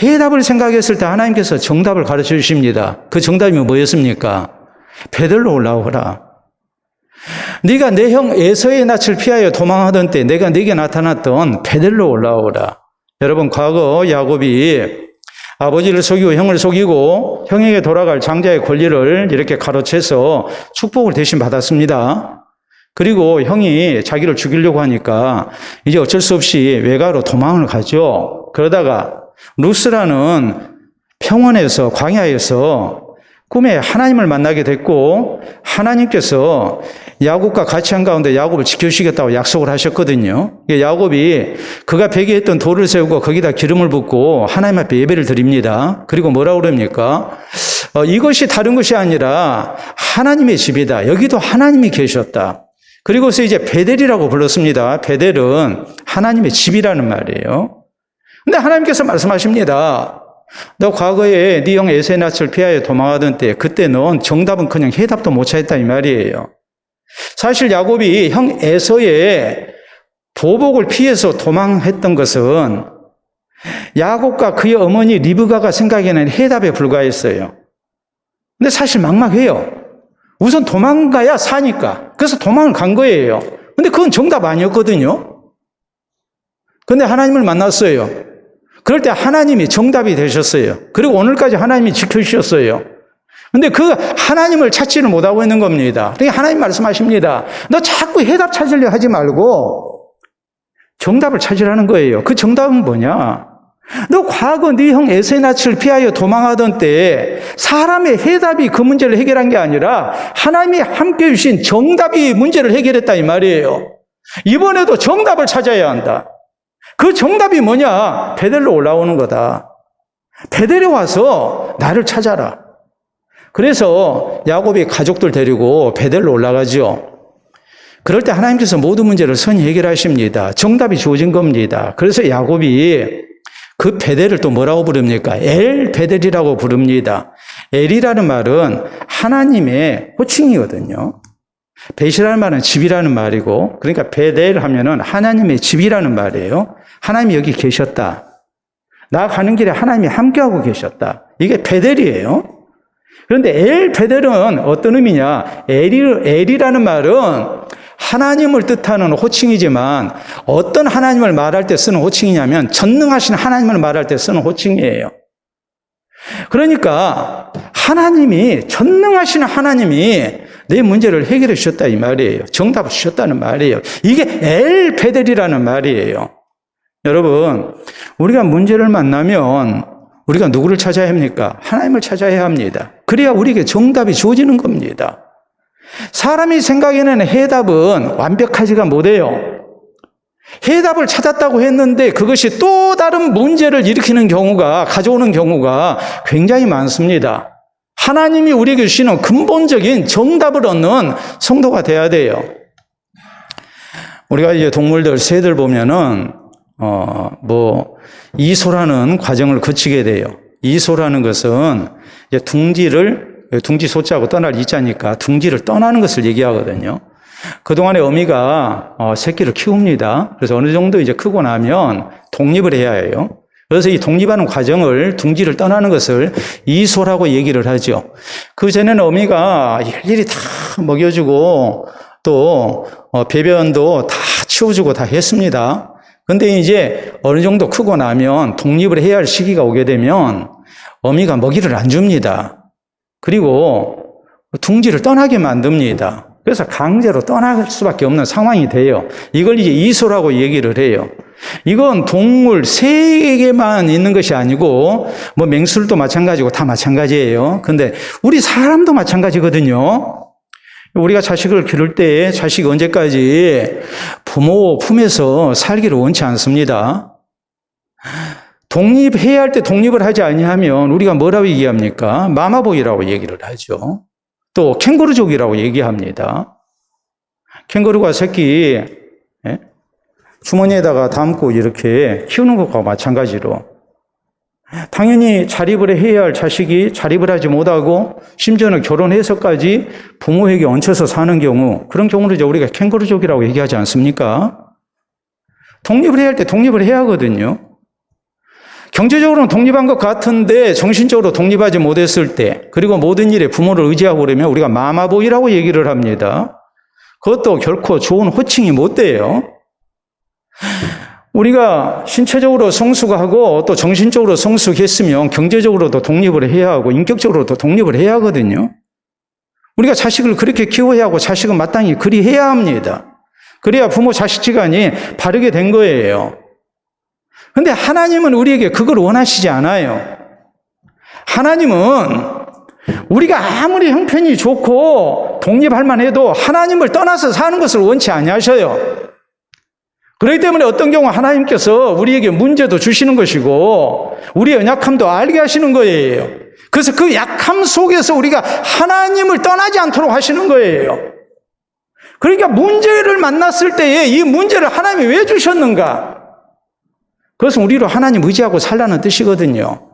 해답을 생각했을 때 하나님께서 정답을 가르쳐 주십니다. 그 정답이 뭐였습니까? 베들로 올라오라. 네가 내 형 에서의 낯을 피하여 도망하던 때 내가 네게 나타났던 베들로 올라오라. 여러분, 과거 야곱이 아버지를 속이고 형을 속이고 형에게 돌아갈 장자의 권리를 이렇게 가로채서 축복을 대신 받았습니다. 그리고 형이 자기를 죽이려고 하니까 이제 어쩔 수 없이 외가로 도망을 가죠. 그러다가 루스라는 평원에서, 광야에서 꿈에 하나님을 만나게 됐고, 하나님께서 야곱과 같이 한 가운데 야곱을 지켜주시겠다고 약속을 하셨거든요. 야곱이 그가 베개했던 돌을 세우고 거기다 기름을 붓고 하나님 앞에 예배를 드립니다. 그리고 뭐라고 그럽니까? 이것이 다른 것이 아니라 하나님의 집이다. 여기도 하나님이 계셨다. 그리고서 이제 베델이라고 불렀습니다. 베델은 하나님의 집이라는 말이에요. 근데 하나님께서 말씀하십니다. 너 과거에 네 형 에서의 낯을 피하여 도망하던 때 그때 넌 정답은 그냥 해답도 못 찾았다 이 말이에요. 사실 야곱이 형 에서의 보복을 피해서 도망했던 것은 야곱과 그의 어머니 리브가가 생각에는 해답에 불과했어요. 근데 사실 막막해요. 우선 도망가야 사니까. 그래서 도망을 간 거예요. 근데 그건 정답 아니었거든요. 근데 하나님을 만났어요. 그럴 때 하나님이 정답이 되셨어요. 그리고 오늘까지 하나님이 지켜주셨어요. 근데 그 하나님을 찾지를 못하고 있는 겁니다. 그러니까 하나님 말씀하십니다. 너 자꾸 해답 찾으려 하지 말고 정답을 찾으라는 거예요. 그 정답은 뭐냐? 너 과거 네 형 에서의 낯을 피하여 도망하던 때 사람의 해답이 그 문제를 해결한 게 아니라 하나님이 함께 주신 정답이 문제를 해결했다 이 말이에요. 이번에도 정답을 찾아야 한다. 그 정답이 뭐냐? 베델로 올라오는 거다. 베델에 와서 나를 찾아라. 그래서 야곱이 가족들 데리고 베델로 올라가죠. 그럴 때 하나님께서 모든 문제를 선히 해결하십니다. 정답이 주어진 겁니다. 그래서 야곱이 그 베델을 또 뭐라고 부릅니까? 엘 베델이라고 부릅니다. 엘이라는 말은 하나님의 호칭이거든요. 벳이라는 말은 집이라는 말이고, 그러니까 베델 하면은 하나님의 집이라는 말이에요. 하나님이 여기 계셨다. 나 가는 길에 하나님이 함께하고 계셨다. 이게 베델이에요. 그런데 엘 베델은 어떤 의미냐? 엘이라는 말은 하나님을 뜻하는 호칭이지만 어떤 하나님을 말할 때 쓰는 호칭이냐면 전능하신 하나님을 말할 때 쓰는 호칭이에요. 그러니까 하나님이, 전능하신 하나님이 내 문제를 해결해 주셨다 이 말이에요. 정답을 주셨다는 말이에요. 이게 엘 베델이라는 말이에요. 여러분, 우리가 문제를 만나면 우리가 누구를 찾아야 합니까? 하나님을 찾아야 합니다. 그래야 우리에게 정답이 주어지는 겁니다. 사람이 생각해내는 해답은 완벽하지가 못해요. 해답을 찾았다고 했는데 그것이 또 다른 문제를 일으키는 경우가, 가져오는 경우가 굉장히 많습니다. 하나님이 우리에게 주시는 근본적인 정답을 얻는 성도가 돼야 돼요. 우리가 이제 동물들, 새들 보면은, 이소라는 과정을 거치게 돼요. 이소라는 것은 이제 둥지 소자하고 떠날 이자니까 둥지를 떠나는 것을 얘기하거든요. 그동안에 어미가 새끼를 키웁니다. 그래서 어느 정도 이제 크고 나면 독립을 해야 해요. 그래서 이 독립하는 과정을, 둥지를 떠나는 것을 이소라고 얘기를 하죠. 그 전에는 어미가 일일이 다 먹여주고 또 배변도 다 치워주고 다 했습니다. 근데 이제 어느 정도 크고 나면 독립을 해야 할 시기가 오게 되면 어미가 먹이를 안 줍니다. 그리고 둥지를 떠나게 만듭니다. 그래서 강제로 떠날 수밖에 없는 상황이 돼요. 이걸 이제 이소라고 얘기를 해요. 이건 동물, 새에게만 있는 것이 아니고, 뭐 맹수들도 마찬가지고 다 마찬가지예요. 근데 우리 사람도 마찬가지거든요. 우리가 자식을 기를 때 자식이 언제까지 부모 품에서 살기를 원치 않습니다. 독립해야 할 때 독립을 하지 아니하면 우리가 뭐라고 얘기합니까? 마마보이라고 얘기를 하죠. 또 캥거루족이라고 얘기합니다. 캥거루가 새끼 주머니에다가 담고 이렇게 키우는 것과 마찬가지로 당연히 자립을 해야 할 자식이 자립을 하지 못하고 심지어는 결혼해서까지 부모에게 얹혀서 사는 경우, 그런 경우를 이제 우리가 캥거루족이라고 얘기하지 않습니까? 독립을 해야 할 때 독립을 해야 하거든요. 경제적으로는 독립한 것 같은데 정신적으로 독립하지 못했을 때, 그리고 모든 일에 부모를 의지하고 그러면 우리가 마마보이라고 얘기를 합니다. 그것도 결코 좋은 호칭이 못 돼요. 우리가 신체적으로 성숙하고 또 정신적으로 성숙했으면 경제적으로도 독립을 해야 하고 인격적으로도 독립을 해야 하거든요. 우리가 자식을 그렇게 키워야 하고 자식은 마땅히 그리 해야 합니다. 그래야 부모 자식지간이 바르게 된 거예요. 근데 하나님은 우리에게 그걸 원하시지 않아요. 하나님은 우리가 아무리 형편이 좋고 독립할 만해도 하나님을 떠나서 사는 것을 원치 아니하셔요. 그렇기 때문에 어떤 경우 하나님께서 우리에게 문제도 주시는 것이고 우리의 연약함도 알게 하시는 거예요. 그래서 그 약함 속에서 우리가 하나님을 떠나지 않도록 하시는 거예요. 그러니까 문제를 만났을 때에 이 문제를 하나님이 왜 주셨는가? 그것은 우리로 하나님 의지하고 살라는 뜻이거든요.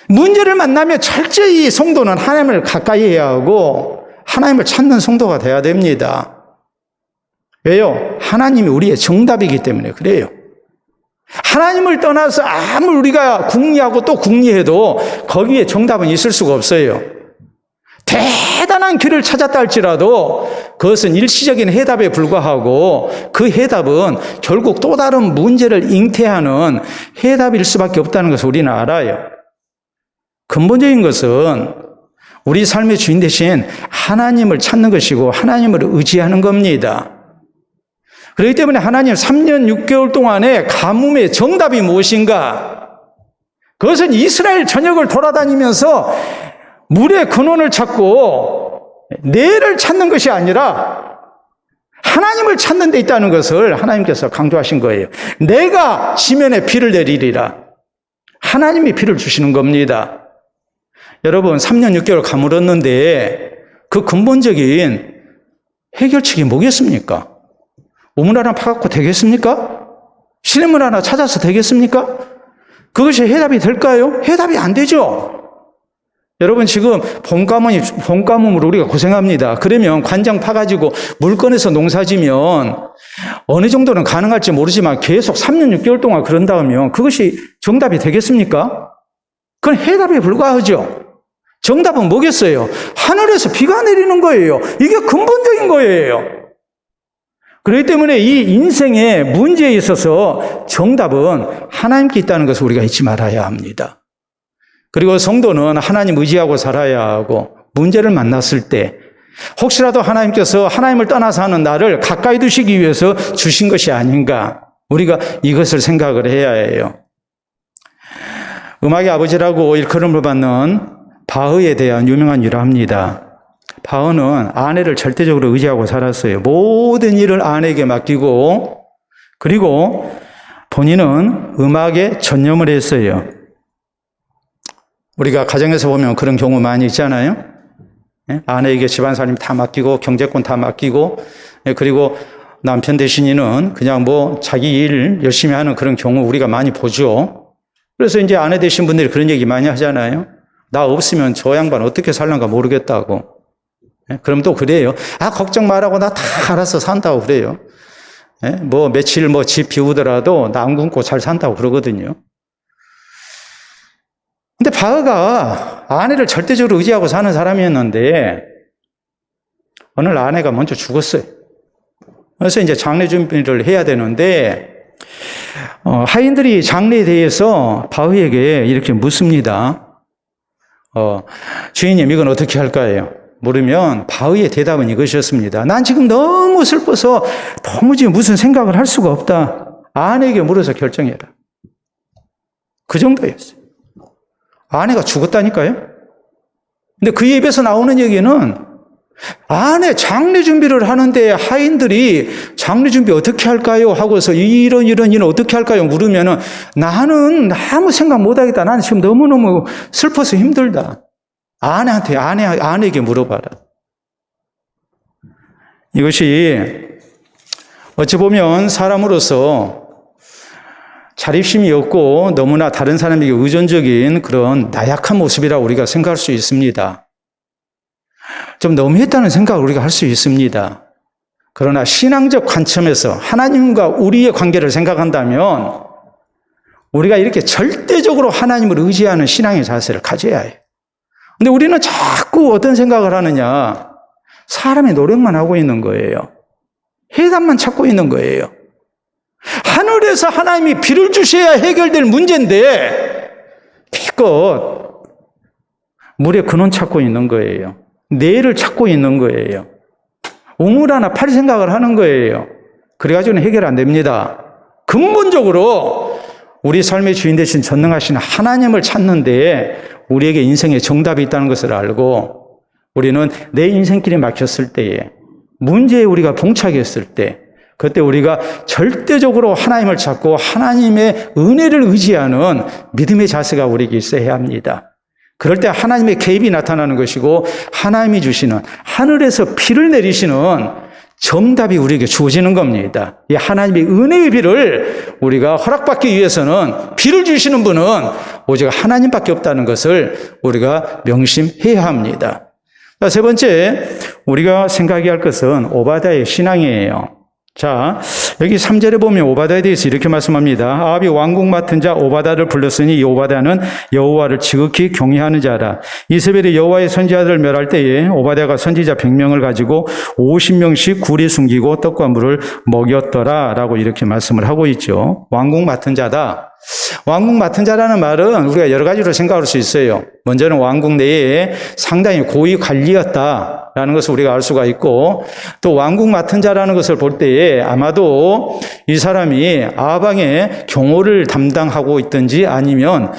문제를 만나면 철저히 성도는 하나님을 가까이 해야 하고 하나님을 찾는 성도가 돼야 됩니다. 왜요? 하나님이 우리의 정답이기 때문에 그래요. 하나님을 떠나서 아무리 우리가 궁리하고 또 궁리해도 거기에 정답은 있을 수가 없어요. 대단한 길을 찾았다 할지라도 그것은 일시적인 해답에 불과하고 그 해답은 결국 또 다른 문제를 잉태하는 해답일 수밖에 없다는 것을 우리는 알아요. 근본적인 것은 우리 삶의 주인 대신 하나님을 찾는 것이고 하나님을 의지하는 겁니다. 그렇기 때문에 하나님 3년 6개월 동안의 가뭄의 정답이 무엇인가? 그것은 이스라엘 전역을 돌아다니면서 물의 근원을 찾고 내를 찾는 것이 아니라 하나님을 찾는 데 있다는 것을 하나님께서 강조하신 거예요. 내가 지면에 비를 내리리라. 하나님이 비를 주시는 겁니다. 여러분 3년 6개월 가물었는데 그 근본적인 해결책이 뭐겠습니까? 우물 하나 파갖고 되겠습니까? 시냇물 하나 찾아서 되겠습니까? 그것이 해답이 될까요? 해답이 안 되죠. 여러분 지금 봄가뭄으로 우리가 고생합니다. 그러면 관장 파가지고 물 꺼내서 농사지면 어느 정도는 가능할지 모르지만 계속 3년 6개월 동안 그런다 하면 그것이 정답이 되겠습니까? 그건 해답에 불과하죠. 정답은 뭐겠어요? 하늘에서 비가 내리는 거예요. 이게 근본적인 거예요. 그렇기 때문에 이 인생의 문제에 있어서 정답은 하나님께 있다는 것을 우리가 잊지 말아야 합니다. 그리고 성도는 하나님 의지하고 살아야 하고 문제를 만났을 때 혹시라도 하나님께서 하나님을 떠나서 하는 나를 가까이 두시기 위해서 주신 것이 아닌가, 우리가 이것을 생각을 해야 해요. 음악의 아버지라고 일컬음을 받는 바흐에 대한 유명한 일화입니다. 바흐는 아내를 절대적으로 의지하고 살았어요. 모든 일을 아내에게 맡기고 그리고 본인은 음악에 전념을 했어요. 우리가 가정에서 보면 그런 경우 많이 있잖아요. 아내에게 집안살림 다 맡기고 경제권 다 맡기고 그리고 남편 대신에는 그냥 뭐 자기 일 열심히 하는 그런 경우 우리가 많이 보죠. 그래서 이제 아내 되신 분들이 그런 얘기 많이 하잖아요. 나 없으면 저 양반 어떻게 살란가 모르겠다고. 그럼 또 그래요. 아, 걱정 말라고 나 다 알아서 산다고 그래요. 뭐 며칠 뭐 집 비우더라도 나 안 굶고 잘 산다고 그러거든요. 근데 바흐가 아내를 절대적으로 의지하고 사는 사람이었는데 어느 날 아내가 먼저 죽었어요. 그래서 이제 장례 준비를 해야 되는데 하인들이 장례에 대해서 바위에게 이렇게 묻습니다. 주인님, 이건 어떻게 할까요? 물으면 바위의 대답은 이것이었습니다. 난 지금 너무 슬퍼서 도무지 무슨 생각을 할 수가 없다. 아내에게 물어서 결정해라. 그 정도였어요. 아내가 죽었다니까요. 근데 그 입에서 나오는 얘기는 아내 장례 준비를 하는데 하인들이 장례 준비 어떻게 할까요? 하고서 이런 어떻게 할까요? 물으면은 나는 아무 생각 못 하겠다. 나는 지금 너무너무 슬퍼서 힘들다. 아내에게 물어봐라. 이것이 어찌 보면 사람으로서 자립심이 없고 너무나 다른 사람에게 의존적인 그런 나약한 모습이라고 우리가 생각할 수 있습니다. 좀 너무했다는 생각을 우리가 할 수 있습니다. 그러나 신앙적 관점에서 하나님과 우리의 관계를 생각한다면 우리가 이렇게 절대적으로 하나님을 의지하는 신앙의 자세를 가져야 해요. 근데 우리는 자꾸 어떤 생각을 하느냐? 사람의 노력만 하고 있는 거예요. 해답만 찾고 있는 거예요. 하늘에서 하나님이 비를 주셔야 해결될 문제인데 기껏 물의 근원 찾고 있는 거예요. 내일을 찾고 있는 거예요. 우물 하나 팔 생각을 하는 거예요. 그래가지고는 해결 안 됩니다. 근본적으로 우리 삶의 주인 되신 전능하신 하나님을 찾는데 우리에게 인생에 정답이 있다는 것을 알고 우리는 내 인생길이 막혔을 때에 문제에 우리가 봉착했을 때 그때 우리가 절대적으로 하나님을 찾고 하나님의 은혜를 의지하는 믿음의 자세가 우리에게 있어야 합니다. 그럴 때 하나님의 개입이 나타나는 것이고 하나님이 주시는 하늘에서 비를 내리시는 정답이 우리에게 주어지는 겁니다. 이 하나님의 은혜의 비를 우리가 허락받기 위해서는 비를 주시는 분은 오직 하나님밖에 없다는 것을 우리가 명심해야 합니다. 세 번째, 우리가 생각해야 할 것은 오바댜의 신앙이에요. 자, 여기 3절에 보면 오바댜에 대해서 이렇게 말씀합니다. 아합이 왕궁 맡은 자 오바댜를 불렀으니 이 오바댜는 여호와를 지극히 경외하는 자라. 이세벨이 여호와의 선지자들을 멸할 때에 오바댜가 선지자 100명을 가지고 50명씩 굴에 숨기고 떡과 물을 먹였더라 라고 이렇게 말씀을 하고 있죠. 왕궁 맡은 자다. 왕궁 맡은 자라는 말은 우리가 여러 가지로 생각할 수 있어요. 먼저는 왕궁 내에 상당히 고위 관리였다라는 것을 우리가 알 수가 있고, 또 왕궁 맡은 자라는 것을 볼 때에 아마도 이 사람이 아방의 경호를 담당하고 있든지 아니면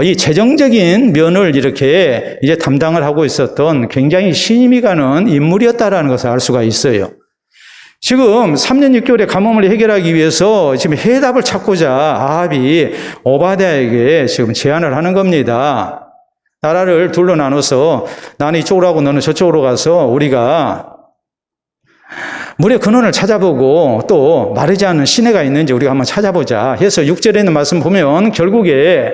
이 재정적인 면을 이렇게 이제 담당을 하고 있었던 굉장히 신임이 가는 인물이었다라는 것을 알 수가 있어요. 지금 3년 6개월의 가뭄을 해결하기 위해서 지금 해답을 찾고자 아합이 오바댜에게 지금 제안을 하는 겁니다. 나라를 둘로 나눠서 나는 이쪽으로 하고 너는 저쪽으로 가서 우리가 물의 근원을 찾아보고 또 마르지 않는 시내가 있는지 우리가 한번 찾아보자 해서 6절에 있는 말씀 보면 결국에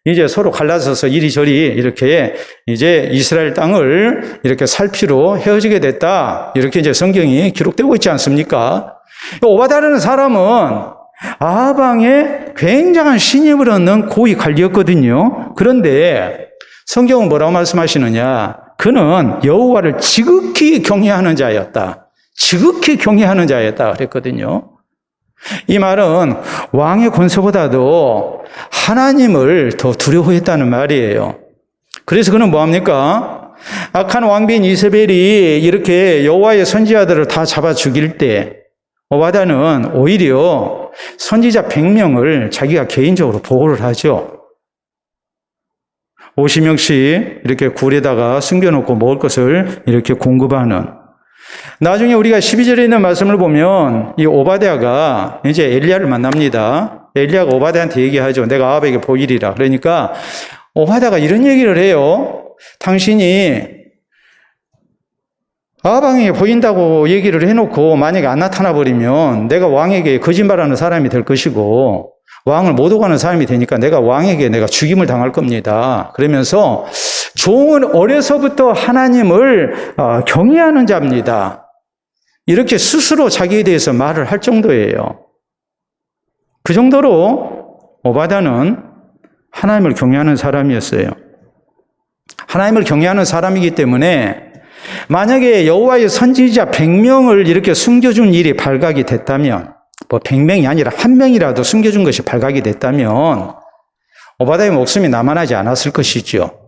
이제 서로 갈라서서 이리저리 이렇게 이제 이스라엘 땅을 이렇게 살피로 헤어지게 됐다. 이렇게 이제 성경이 기록되고 있지 않습니까? 오바댜라는 사람은 아방의 굉장한 신임을 얻는 고위 관리였거든요. 그런데 성경은 뭐라고 말씀하시느냐? 그는 여호와를 지극히 경외하는 자였다. 지극히 경외하는 자였다 그랬거든요. 이 말은 왕의 권세보다도 하나님을 더 두려워했다는 말이에요. 그래서 그는 뭐합니까? 악한 왕비인 이세벨이 이렇게 여호와의 선지자들을 다 잡아 죽일 때 오바댜는 오히려 선지자 100명을 자기가 개인적으로 보호를 하죠. 50명씩 이렇게 굴에다가 숨겨놓고 먹을 것을 이렇게 공급하는. 나중에 우리가 12절에 있는 말씀을 보면 이 오바댜가 이제 엘리야를 만납니다. 엘리야가 오바댜한테 얘기하죠. 내가 아합에게 보이리라. 그러니까 오바댜가 이런 얘기를 해요. 당신이 아합왕에게 보인다고 얘기를 해놓고 만약에 안 나타나 버리면 내가 왕에게 거짓말하는 사람이 될 것이고 왕을 못 오가는 사람이 되니까 내가 왕에게 내가 죽임을 당할 겁니다. 그러면서 종은 어려서부터 하나님을 경외하는 자입니다. 이렇게 스스로 자기에 대해서 말을 할 정도예요. 그 정도로 오바댜는 하나님을 경외하는 사람이었어요. 하나님을 경외하는 사람이기 때문에 만약에 여호와의 선지자 100명을 이렇게 숨겨준 일이 발각이 됐다면 뭐 100명이 아니라 1명이라도 숨겨준 것이 발각이 됐다면 오바댜의 목숨이 남아나지 않았을 것이죠.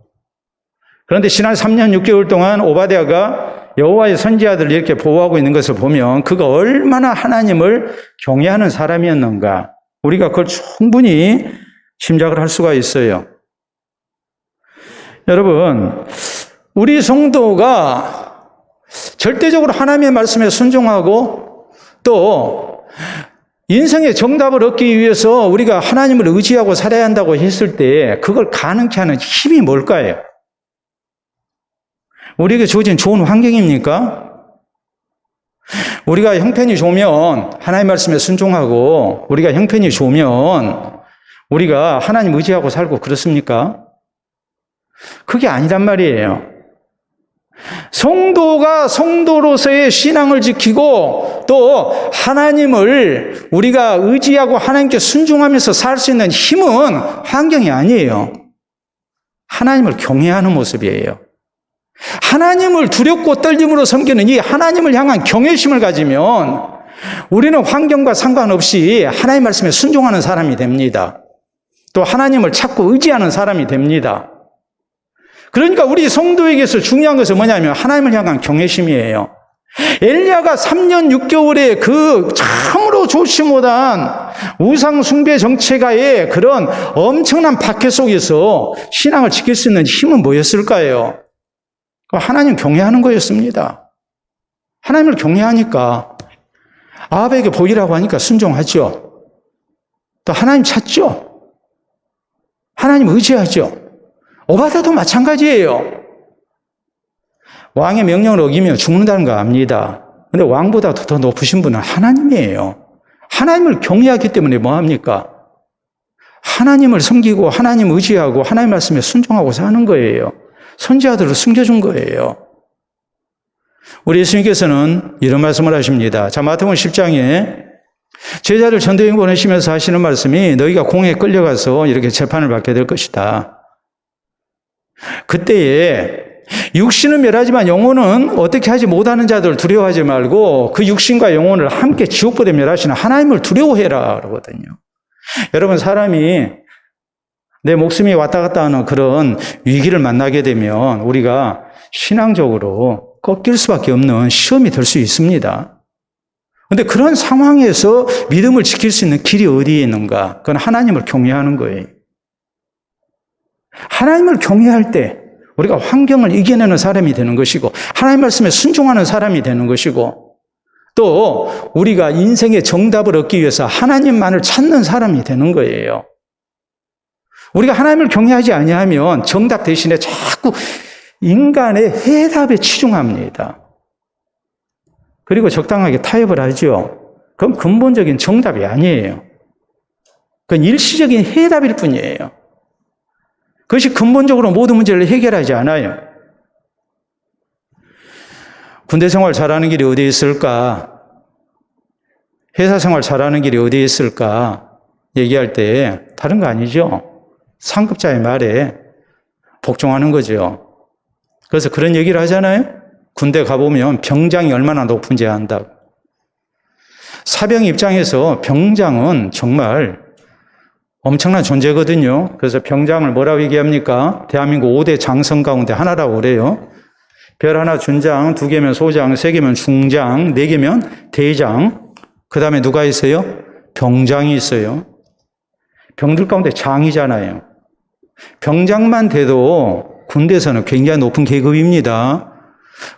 그런데 지난 3년 6개월 동안 오바댜가 여호와의 선지자들을 이렇게 보호하고 있는 것을 보면 그가 얼마나 하나님을 경외하는 사람이었는가, 우리가 그걸 충분히 짐작을 할 수가 있어요. 여러분, 우리 성도가 절대적으로 하나님의 말씀에 순종하고 또 인생의 정답을 얻기 위해서 우리가 하나님을 의지하고 살아야 한다고 했을 때 그걸 가능케 하는 힘이 뭘까요? 우리에게 주어진 좋은 환경입니까? 우리가 형편이 좋으면 하나님 말씀에 순종하고, 우리가 형편이 좋으면 우리가 하나님 의지하고 살고 그렇습니까? 그게 아니란 말이에요. 성도가 성도로서의 신앙을 지키고 또 하나님을 우리가 의지하고 하나님께 순종하면서 살 수 있는 힘은 환경이 아니에요. 하나님을 경외하는 모습이에요. 하나님을 두렵고 떨림으로 섬기는 이 하나님을 향한 경외심을 가지면 우리는 환경과 상관없이 하나님 말씀에 순종하는 사람이 됩니다. 또 하나님을 찾고 의지하는 사람이 됩니다. 그러니까 우리 성도에게서 중요한 것은 뭐냐면 하나님을 향한 경외심이에요. 엘리야가 3년 6개월의 그 참으로 좋지 못한 우상 숭배 정체가의 그런 엄청난 박해 속에서 신앙을 지킬 수 있는 힘은 뭐였을까요? 하나님 경외하는 거였습니다. 하나님을 경외하니까 아합에게 보이라고 하니까 순종하죠. 또 하나님 찾죠. 하나님 의지하죠. 오바댜도 마찬가지예요. 왕의 명령을 어기면 죽는다는 거 압니다. 그런데 왕보다 더 높으신 분은 하나님이에요. 하나님을 경외하기 때문에 뭐합니까? 하나님을 섬기고 하나님 의지하고 하나님 말씀에 순종하고 사는 거예요. 선지자들을 숨겨준 거예요. 우리 예수님께서는 이런 말씀을 하십니다. 자, 마태복음 10장에 제자를 전도여행 보내시면서 하시는 말씀이 너희가 공에 끌려가서 이렇게 재판을 받게 될 것이다. 그때에 육신은 멸하지만 영혼은 어떻게 하지 못하는 자들 두려워하지 말고 그 육신과 영혼을 함께 지옥불에 멸하시는 하나님을 두려워해라 그러거든요. 여러분, 사람이 내 목숨이 왔다 갔다 하는 그런 위기를 만나게 되면 우리가 신앙적으로 꺾일 수밖에 없는 시험이 될 수 있습니다. 그런데 그런 상황에서 믿음을 지킬 수 있는 길이 어디에 있는가? 그건 하나님을 경외하는 거예요. 하나님을 경외할 때 우리가 환경을 이겨내는 사람이 되는 것이고 하나님 말씀에 순종하는 사람이 되는 것이고 또 우리가 인생의 정답을 얻기 위해서 하나님만을 찾는 사람이 되는 거예요. 우리가 하나님을 경외하지 아니하면 정답 대신에 자꾸 인간의 해답에 치중합니다. 그리고 적당하게 타협을 하죠. 그건 근본적인 정답이 아니에요. 그건 일시적인 해답일 뿐이에요. 그것이 근본적으로 모든 문제를 해결하지 않아요. 군대 생활 잘하는 길이 어디에 있을까? 회사 생활 잘하는 길이 어디에 있을까? 얘기할 때 다른 거 아니죠. 상급자의 말에 복종하는 거죠. 그래서 그런 얘기를 하잖아요. 군대 가보면 병장이 얼마나 높은지 안다고. 사병 입장에서 병장은 정말 엄청난 존재거든요. 그래서 병장을 뭐라고 얘기합니까? 대한민국 5대 장성 가운데 하나라고 그래요. 별 하나 준장, 2개면 소장, 3개면 중장, 4개면 대장. 그 다음에 누가 있어요? 병장이 있어요. 병들 가운데 장이잖아요. 병장만 돼도 군대에서는 굉장히 높은 계급입니다.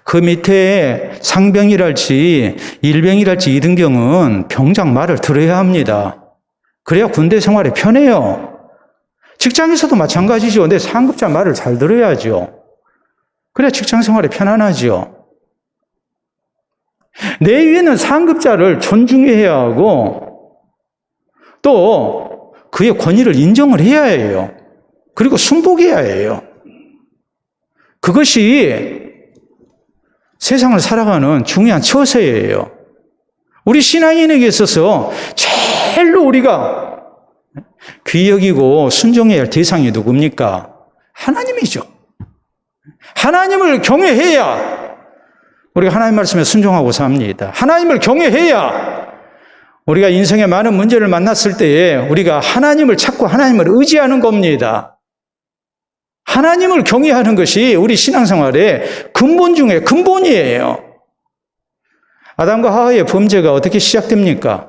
그 밑에 상병이랄지 일병이랄지 이등병은 병장 말을 들어야 합니다. 그래야 군대 생활이 편해요. 직장에서도 마찬가지죠. 근데 상급자 말을 잘 들어야죠. 그래야 직장 생활이 편안하죠. 내 위에는 상급자를 존중해야 하고 또 그의 권위를 인정을 해야 해요. 그리고 순복해야 해요. 그것이 세상을 살아가는 중요한 처세예요. 우리 신앙인에게 있어서 제일로 우리가 귀히 여기고 순종해야 할 대상이 누굽니까? 하나님이죠. 하나님을 경외해야 우리가 하나님 말씀에 순종하고 삽니다. 하나님을 경외해야 우리가 인생의 많은 문제를 만났을 때에 우리가 하나님을 찾고 하나님을 의지하는 겁니다. 하나님을 경외하는 것이 우리 신앙생활의 근본 중에 근본이에요. 아담과 하와의 범죄가 어떻게 시작됩니까?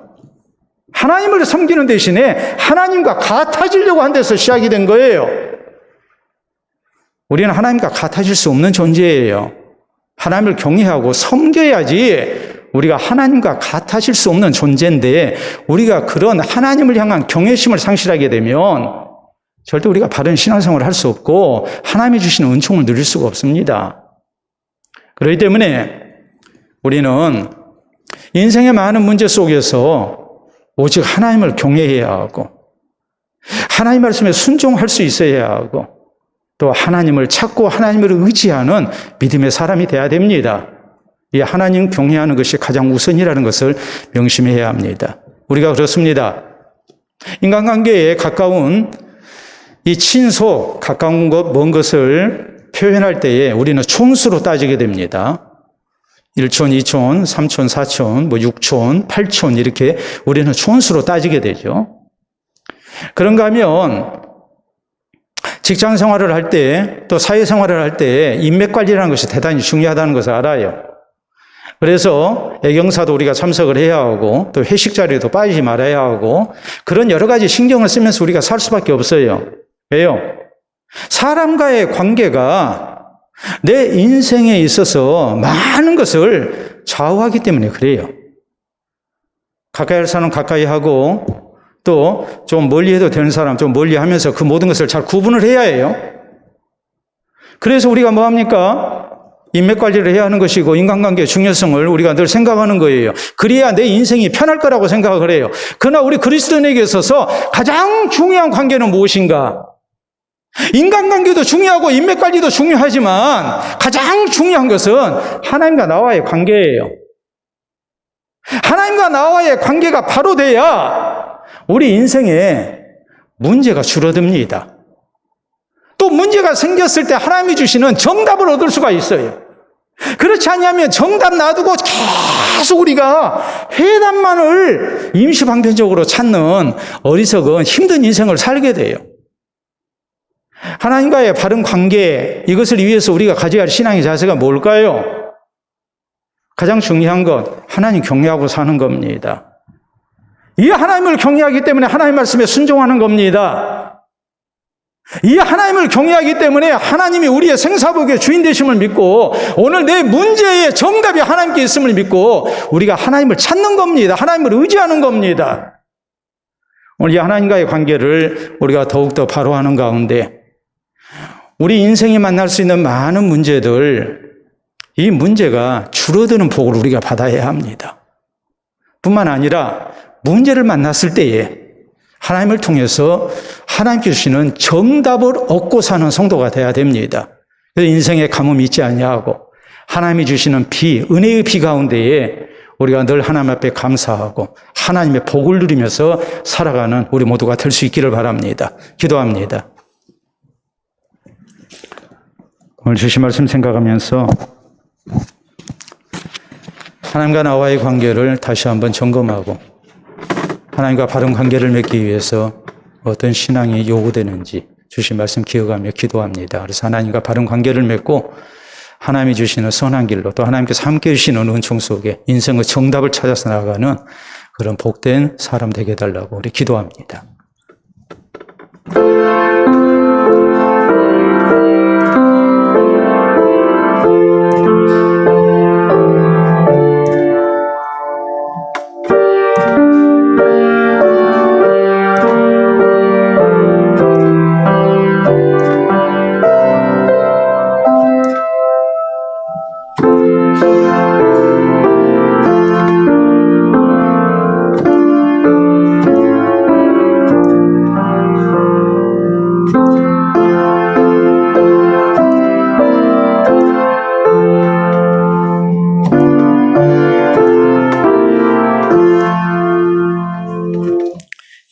하나님을 섬기는 대신에 하나님과 같아지려고 한 데서 시작이 된 거예요. 우리는 하나님과 같아질 수 없는 존재예요. 하나님을 경외하고 섬겨야지 우리가 하나님과 같아질 수 없는 존재인데, 우리가 그런 하나님을 향한 경외심을 상실하게 되면 절대 우리가 바른 신앙생활을 할 수 없고 하나님이 주시는 은총을 누릴 수가 없습니다. 그렇기 때문에 우리는 인생의 많은 문제 속에서 오직 하나님을 경외해야 하고, 하나님 말씀에 순종할 수 있어야 하고, 또 하나님을 찾고 하나님을 의지하는 믿음의 사람이 돼야 됩니다. 이 하나님 경외하는 것이 가장 우선이라는 것을 명심해야 합니다. 우리가 그렇습니다. 인간관계에 가까운 이 친소, 가까운 것, 먼 것을 표현할 때에 우리는 촌수로 따지게 됩니다. 1촌, 2촌, 3촌, 4촌, 6촌, 8촌 이렇게 우리는 촌수로 따지게 되죠. 그런가 하면 직장 생활을 할 때, 또 사회 생활을 할 때 인맥 관리라는 것이 대단히 중요하다는 것을 알아요. 그래서 애경사도 우리가 참석을 해야 하고, 또 회식 자리에도 빠지지 말아야 하고, 그런 여러 가지 신경을 쓰면서 우리가 살 수밖에 없어요. 왜요? 사람과의 관계가 내 인생에 있어서 많은 것을 좌우하기 때문에 그래요. 가까이 할 사람 가까이 하고, 또 좀 멀리 해도 되는 사람 좀 멀리 하면서 그 모든 것을 잘 구분을 해야 해요. 그래서 우리가 뭐 합니까? 인맥 관리를 해야 하는 것이고, 인간관계의 중요성을 우리가 늘 생각하는 거예요. 그래야 내 인생이 편할 거라고 생각을 해요. 그러나 우리 그리스도인에게 있어서 가장 중요한 관계는 무엇인가? 인간관계도 중요하고 인맥 관리도 중요하지만 가장 중요한 것은 하나님과 나와의 관계예요. 하나님과 나와의 관계가 바로 돼야 우리 인생에 문제가 줄어듭니다. 또 문제가 생겼을 때 하나님이 주시는 정답을 얻을 수가 있어요. 그렇지 않으면 정답 놔두고 계속 우리가 해답만을 임시방편적으로 찾는 어리석은 힘든 인생을 살게 돼요. 하나님과의 바른 관계, 이것을 위해서 우리가 가져야 할 신앙의 자세가 뭘까요? 가장 중요한 것, 하나님 경외하고 사는 겁니다. 이 하나님을 경외하기 때문에 하나님 말씀에 순종하는 겁니다. 이 하나님을 경외하기 때문에 하나님이 우리의 생사복의 주인 되심을 믿고, 오늘 내 문제의 정답이 하나님께 있음을 믿고 우리가 하나님을 찾는 겁니다. 하나님을 의지하는 겁니다. 오늘 이 하나님과의 관계를 우리가 더욱더 바로 하는 가운데 우리 인생이 만날 수 있는 많은 문제들, 이 문제가 줄어드는 복을 우리가 받아야 합니다. 뿐만 아니라 문제를 만났을 때에 하나님을 통해서 하나님께 주시는 정답을 얻고 사는 성도가 돼야 됩니다. 그래서 인생에 가뭄이 있지 아니하고 하나님이 주시는 비, 은혜의 비 가운데에 우리가 늘 하나님 앞에 감사하고 하나님의 복을 누리면서 살아가는 우리 모두가 될 수 있기를 바랍니다. 기도합니다. 오늘 주신 말씀 생각하면서 하나님과 나와의 관계를 다시 한번 점검하고 하나님과 바른 관계를 맺기 위해서 어떤 신앙이 요구되는지 주신 말씀 기억하며 기도합니다. 그래서 하나님과 바른 관계를 맺고 하나님이 주시는 선한 길로, 또 하나님께서 함께 주시는 은총 속에 인생의 정답을 찾아서 나아가는 그런 복된 사람 되게 해달라고 우리 기도합니다.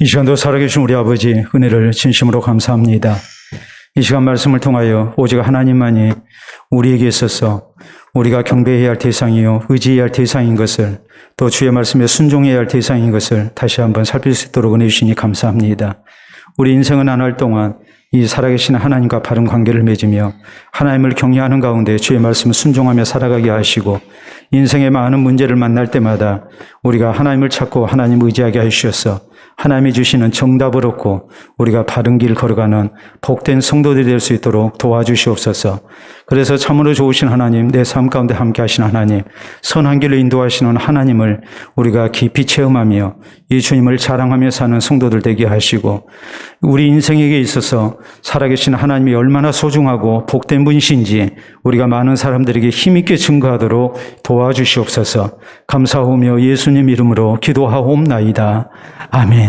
이 시간도 살아계신 우리 아버지 은혜를 진심으로 감사합니다. 이 시간 말씀을 통하여 오직 하나님만이 우리에게 있어서 우리가 경배해야 할 대상이요 의지해야 할 대상인 것을, 또 주의 말씀에 순종해야 할 대상인 것을 다시 한번 살필 수 있도록 은혜 주시니 감사합니다. 우리 인생은 나날 동안 이 살아계신 하나님과 바른 관계를 맺으며 하나님을 경외하는 가운데 주의 말씀을 순종하며 살아가게 하시고, 인생의 많은 문제를 만날 때마다 우리가 하나님을 찾고 하나님을 의지하게 하시어서 하나님이 주시는 정답을 얻고 우리가 바른 길 걸어가는 복된 성도들이 될 수 있도록 도와주시옵소서. 그래서 참으로 좋으신 하나님, 내 삶 가운데 함께 하신 하나님, 선한 길로 인도하시는 하나님을 우리가 깊이 체험하며 이 주님을 자랑하며 사는 성도들 되게 하시고, 우리 인생에게 있어서 살아계신 하나님이 얼마나 소중하고 복된 분이신지 우리가 많은 사람들에게 힘있게 증거하도록 도와주시옵소서. 감사하며 예수님 이름으로 기도하옵나이다. 아멘.